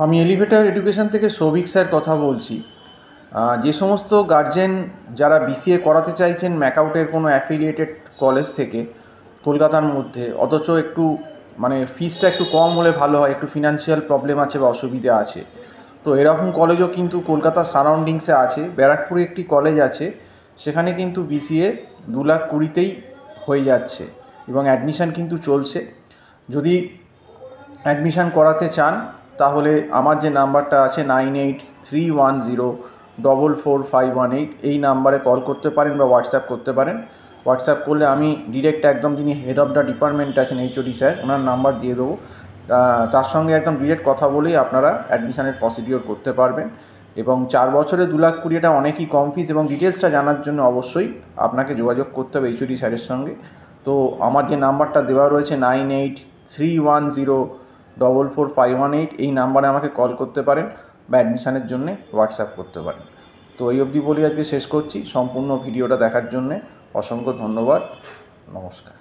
আমি elevator education থেকে Souvik sir কথা বলছি। যে সমস্ত গার্জেন যারা বিসিএ করাতে চাইছেন ম্যাকআউটের কোনো অ্যাফিলিয়েটেড কলেজ থেকে কলকাতার মধ্যে, অথচ একটু ফিসটা একটু কম হলে ভালো হয়, একটু ফিনান্সিয়াল প্রবলেম আছে বা অসুবিধা আছে, তো এরকম কলেজও কিন্তু কলকাতার সারাউন্ডিংসে আছে। ব্যারাকপুরে একটি কলেজ আছে, সেখানে কিন্তু বিসিএ 2,20,000-তেই হয়ে যাচ্ছে এবং অ্যাডমিশান কিন্তু চলছে। যদি অ্যাডমিশান করাতে চান তাহলে আমার যে নাম্বারটা আছে 9831044518, এই নাম্বারে কল করতে পারেন বা হোয়াটসঅ্যাপ করতে পারেন। হোয়াটসঅ্যাপ করলে আমি ডিরেক্ট একদম যিনি হেড অফ দ্য ডিপার্টমেন্ট আছেন এইচওডি স্যার, ওনার নাম্বার দিয়ে দেবো। তার সঙ্গে একদম ডিরেক্ট কথা বলেই আপনারা অ্যাডমিশানের প্রসিডিওর করতে পারবেন। এবং 4 বছরে 2,20,000 অনেকই কম ফিস, এবং ডিটেলসটা জানার জন্য অবশ্যই আপনাকে যোগাযোগ করতে হবে এইচওডি স্যারের সঙ্গে। তো আমার যে নাম্বারটা দেওয়া রয়েছে 9831044518, এই নাম্বারে আমাকে কল করতে পারেন বা অ্যাডমিশানের জন্যে হোয়াটসঅ্যাপ করতে পারেন। তো এই অবধি বলি আজকে শেষ করছি। সম্পূর্ণ ভিডিওটা দেখার জন্যে অসংখ্য ধন্যবাদ। নমস্কার।